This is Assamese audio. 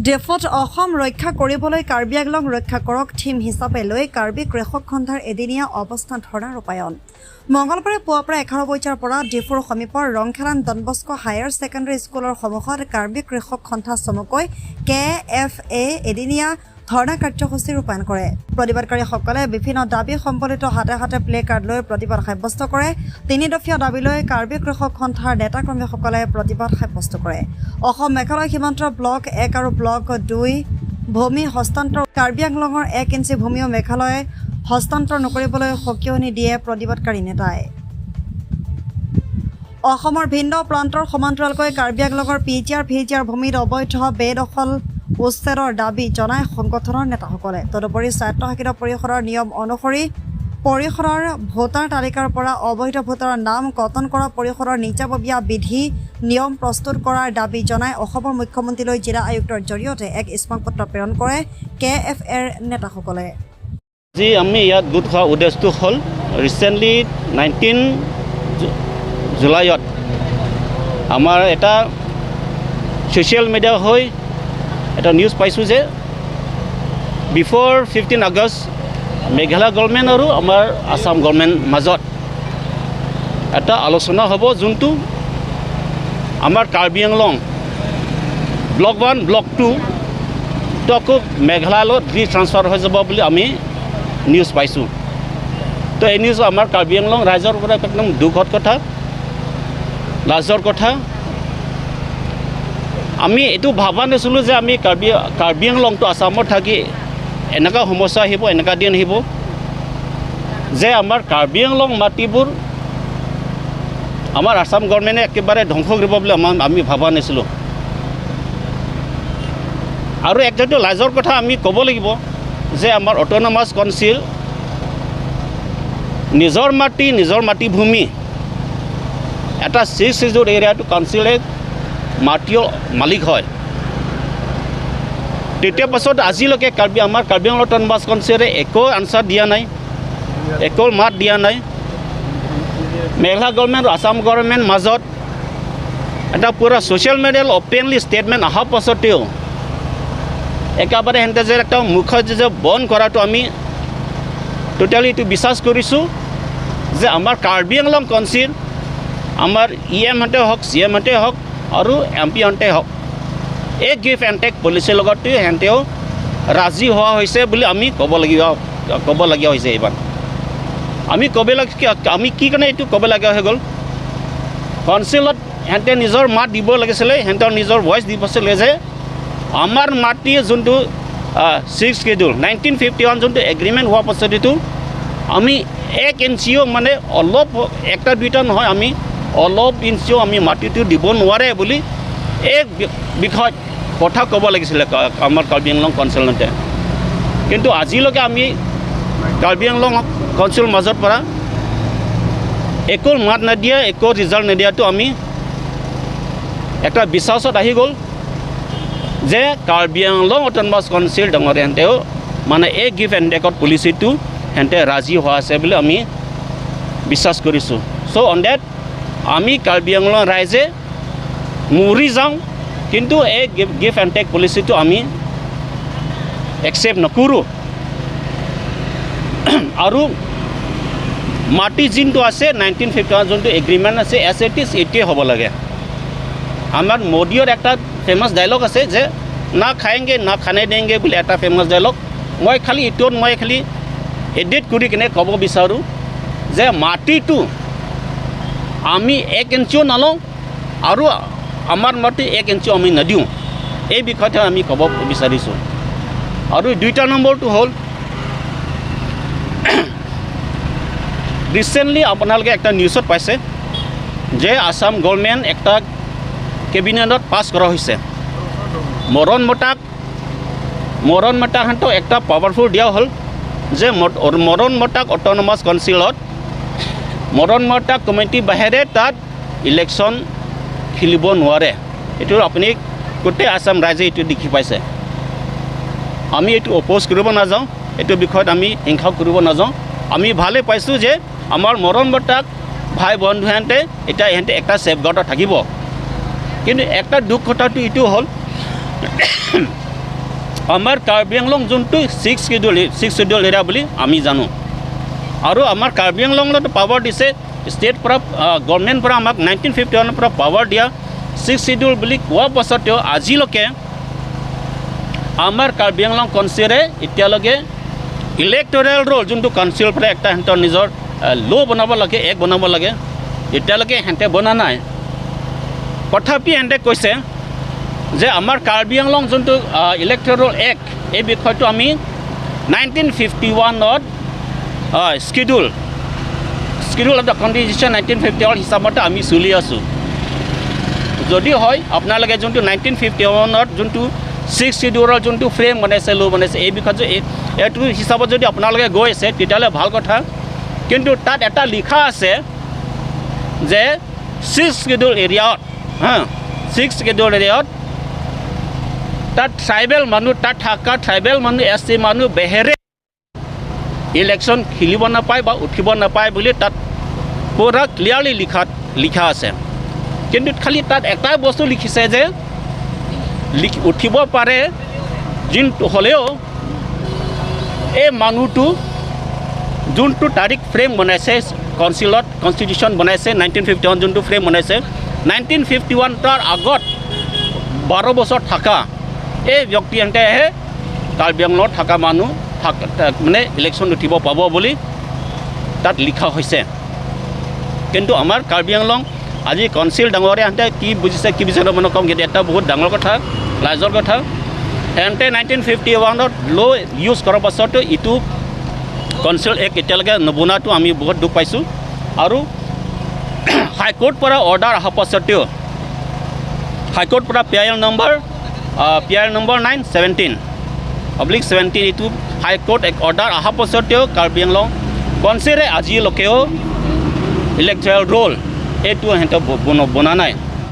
ডেফত অসম ৰক্ষা কৰিবলৈ কাৰ্বি আংলং ৰক্ষা কৰক থিম হিচাপে লৈ কাৰ্বি কৃষক সন্থাৰ এদিনীয়া অৱস্থান ধৰ্ণা ৰূপায়ণ মঙলবাৰে পুৱাৰ পৰা 11 বজাৰ পৰা ডিফুৰ সমীপৰ ৰংখেলান ডনবস্কো হায়াৰ ছেকেণ্ডাৰী স্কুলৰ সন্মুখত কাৰ্বি কৃষক সন্থা চমুকৈ KFA এদিনীয়া ধৰ্ণা কাৰ্যসূচী ৰূপায়ণ কৰে। প্ৰতিবাদকাৰীসকলে বিভিন্ন দাবী সম্বলিত হাতে হাতে প্লে কাৰ্ড লৈ প্ৰতিবাদ সাব্যস্ত কৰে। 3 দফীয়া দাবী লৈ কাৰ্বি কৃষক সন্থাৰ নেতাকৰ্মীসকলে প্ৰতিবাদ সাব্যস্ত কৰে। অসম মেঘালয় সীমান্ত ব্লক 1 আৰু ব্লক 2 ভূমি হস্তান্তৰ কাৰ্বি আংলঙৰ 1 ইঞ্চি ভূমিও মেঘালয় হস্তান্তৰ নকৰিবলৈ সকিয়নি দিয়ে প্ৰতিবাদকাৰী নেতাই। অসমৰ ভিন্ন প্ৰান্তৰ সমান্তৰালকৈ কাৰ্বি আংলঙৰ PGR ভূমিত অবৈধ বেদখল উচ্ছেদৰ দাবী জনাই সংগঠনৰ নেতাসকলে তদুপৰি স্বায়ত্তশাসিত পৰিষদৰ নিয়ম অনুসৰি পৰিষদৰ ভোটাৰ তালিকাৰ পৰা অবৈধ ভোটাৰৰ নাম কৰ্তন কৰা পৰিষদৰ নিজাববীয়া বিধি নিয়ম প্ৰস্তুত কৰাৰ দাবী জনাই অসমৰ মুখ্যমন্ত্ৰীলৈ জিলা আয়ুক্তৰ জৰিয়তে এক স্মাৰকপত্ৰ প্ৰেৰণ কৰে KFAৰ নেতাসকলে। আজি আমি ইয়াত গোট হোৱা উদ্দেশ্যটো হ'ল ৰিচেণ্টলি 19 জুলাইত আমাৰ এটা ছ'চিয়েল মিডিয়া হৈ এটা নিউজ পাইছোঁ যে বিফৰ 15 আগষ্ট মেঘালয় গভৰ্ণমেণ্ট আৰু আমাৰ আসাম গভৰ্ণমেণ্ট মাজত এটা আলোচনা হ'ব যোনটো আমাৰ কাৰ্বি আংলং ব্লক 1 ব্লক 2 তো আকৌ মেঘালয়ত ট্ৰান্সফাৰ হৈ যাব বুলি আমি নিউজ পাইছোঁ। তো এই নিউজ আমাৰ কাৰ্বি আংলং ৰাইজৰ পৰা একদম দুখৰ কথা লাজৰ কথা। আমি এইটো ভাবা নাছিলোঁ যে আমি কাৰ্বি আংলংটো আসামত থাকি এনেকুৱা সমস্যা আহিব এনেকুৱা দিন আহিব যে আমাৰ কাৰ্বি আংলং মাটিবোৰ আমাৰ আসাম গভৰ্ণমেণ্টে একেবাৰে ধ্বংস কৰিব বুলি আমি ভাবা নাছিলোঁ। আৰু একজনটো লাজৰ কথা আমি ক'ব লাগিব যে আমাৰ অট'নমাছ কাউন্সিল নিজৰ মাটিভূমি এটা 6 শিডিউল এৰিয়াটো কাউন্সিলে মাটিৰ মালিক হয়। তেতিয়া পাছত আজিলৈকে আমাৰ কাৰ্বি আংলং অট'নমাছ কাউন্সিলে একো আনচাৰ দিয়া নাই, একো মাত দিয়া নাই। মেঘালয় গভৰ্ণমেণ্ট আৰু আসাম গভৰ্ণমেণ্ট মাজত এটা পুৰা ছ'চিয়েল মিডিয়াত অপেনলি ষ্টেটমেণ্ট অহাৰ পাছতেও একেবাৰে সিহঁতে যে একটা মুখ্য যে বন্ধ কৰাটো আমি টোটেলি এইটো বিশ্বাস কৰিছোঁ যে আমাৰ কাৰ্বি আংলং কাউন্সিল আমাৰ EM হতে হওক CM হতে হওক আৰু MP হতে হওক এই গিভ এণ্ড টেক পলিচিৰ লগতে সিহঁতেও ৰাজি হোৱা হৈছে বুলি আমি ক'বলগীয়া হৈছে। এইবাৰ আমি কি কাৰণে এইটো ক'বলগীয়া হৈ গ'ল, কাউন্সিলত সিহঁতে নিজৰ মাত দিব লাগিছিলে, সিহঁতৰ নিজৰ ভইচ দিবছিলে যে আমাৰ মাটি যোনটো 6 শিডিউল 1951 যোনটো এগ্ৰিমেণ্ট হোৱাৰ পাছতো আমি 1 ইঞ্চিও মানে অলপ একটা দুইটা নহয় আমি অলপ ইঞ্চিও আমি মাটিটো দিব নোৱাৰে বুলি এই বিষয়ত কথা ক'ব লাগিছিলে আমাৰ কাৰ্বি আংলং কাউন্সিলতে। কিন্তু আজিলৈকে আমি কাৰ্বি আংলং কাউন্সিলৰ মাজৰ পৰা একো মাত নিদিয়া একো ৰিজাল্ট নিদিয়াটো আমি এটা বিশ্বাসত আহি গ'ল যে কাৰ্বি আংলং অট'নমাছ কাউন্সিল ডাঙৰীয়াহঁতেও মানে এই গিভ এণ্ড টেকত পলিচিটো সিহঁতে ৰাজি হোৱা আছে বুলি আমি বিশ্বাস কৰিছোঁ। চ' অন ডেট আমি কাৰ্বি আংলং ৰাইজে মৰি যাওঁ কিন্তু এই গিভ এণ্ড টেক পলিচিটো আমি একচেপ্ট নকৰোঁ। আৰু মাটি যোনটো আছে 1951 যোনটো এগ্ৰিমেণ্ট আছে as it is এইটোৱে হ'ব লাগে। আমাৰ মোদীৰ একটা ফেমাছ ডাইলগ আছে যে না খায়েংগে না খানে দেংগে বুলি এটা ফেমাছ ডাইলগ। মই খালি এডিট কৰি কিনে ক'ব বিচাৰোঁ যে মাটিটো আমি 1 ইঞ্চিও নলওঁ আৰু আমাৰ মাটি 1 ইঞ্চিও আমি নিদিওঁ, এই বিষয়তে আমি ক'ব বিচাৰিছোঁ। আৰু 2টা নম্বৰটো হ'ল ৰিচেণ্টলি আপোনালোকে একটা নিউজত পাইছে যে আসাম গভৰ্ণমেণ্ট একটা কেবিনেটত পাছ কৰা হৈছে মৰণ মতাক একটা পাৱাৰফুল দিয়া হ'ল যে মৰণ মতাক অট'নমাছ কাউন্সিলত মৰণ মতাক কমিটি বাহিৰে তাত ইলেকশ্যন খেলিব নোৱাৰে। এইটো আপুনি গোটেই আসাম ৰাইজে এইটো দেখি পাইছে। আমি এইটো অপ'জ কৰিব নাযাওঁ, এইটো বিষয়ত আমি হিংসা কৰিব নাযাওঁ। আমি ভালে পাইছোঁ যে আমাৰ মৰণ মতাক ভাই বন্ধুহঁতে এতিয়া ইহঁতে একটা ছেফগাৰ্ডত থাকিব। কিন্তু একটা দুখ কথাটো এইটো হ'ল আমাৰ কাৰ্বি আংলং যোনটো 6 শিডিউল এৰিয়া বুলি আমি জানো আৰু আমাৰ কাৰ্বি আংলঙত পাৱাৰ দিছে ষ্টেট পৰা গভৰ্ণমেণ্ট পৰা আমাক 1951 পৰা পাৱাৰ দিয়া 6 শিডিউল বুলি কোৱা পাছতেও আজিলৈকে আমাৰ কাৰ্বি আংলং কাউন্সিলে এতিয়ালৈকে ইলেক্টৰেল ৰোল যোনটো কাউন্সিলৰ পৰা একটা হেঁতৰ নিজৰ ল' বনাব লাগে এক বনাব লাগে এতিয়ালৈকে হেঁতে বনা নাই তথাপি হেঁতে কৈছে যে আমাৰ কাৰ্বি আংলং যোনটো ইলেক্টৰেল এক্ট এই বিষয়টো আমি 1951ত স্কিডিউল অফ দ্য কনষ্টিটিউশ্যন 1951 হিচাপতে আমি চলি আছোঁ যদি হয় আপোনালোকে যোনটো 1951ত যোনটো 6 শিডিউলৰ যোনটো ফ্ৰেম বনাইছে ল' বনাইছে এই বিষয়ত এইটো হিচাপত যদি আপোনালোকে গৈ আছে তেতিয়াহ'লে ভাল কথা কিন্তু তাত এটা লিখা আছে যে 6 শিডিউল এৰিয়াত 6 শিডিউল এৰিয়াত তাত ট্ৰাইবেল মানুহ তাত থকা ট্ৰাইবেল মানুহ SC মানুহ বেহেৰে ইলেকশ্যন খেলিব নাপায় বা উঠিব নাপায় বুলি তাত পুৰা ক্লিয়াৰলি লিখা আছে কিন্তু খালি তাত এটাই বস্তু লিখিছে যে উঠিব পাৰে যোনটো হ'লেও এই মানুহটো যোনটো তাৰিখ ফ্ৰেম বনাইছে কাউন্সিলত কনষ্টিটিউশ্যন বনাইছে 1951 যোনটো ফ্ৰেম বনাইছে 1951 তাৰ আগত 12 বছৰ থকা এই ব্যক্তিহঁতেহে কাৰ্বি আংলঙত থকা মানুহ মানে ইলেকশ্যন উঠিব পাব বুলি তাত লিখা হৈছে কিন্তু আমাৰ কাৰ্বি আংলং আজি কাউন্সিল ডাঙৰীয়াহঁতে কি বুজিছে কি বিচাৰে মানে কম কিন্তু এটা বহুত ডাঙৰ কথা লাজৰ কথা সিহঁতে 1951ত ল' ইউজ কৰাৰ পাছতো ইটো কাউন্সিল এক এতিয়ালৈকে নবনাটো আমি বহুত দুখ পাইছোঁ আৰু হাইকোৰ্ট পৰা অৰ্ডাৰ অহা পাছতেও হাইকোৰ্ট পৰা PIL নম্বৰ 9/17 এইটো হাইকোৰ্ট এক অৰ্ডাৰ অহা পাছতেও কাৰ্বি আংলং কাউন্সিলে আজিলৈকেও ইলেক্টৰেল ৰোল এইটো সিহঁতে বনা নাই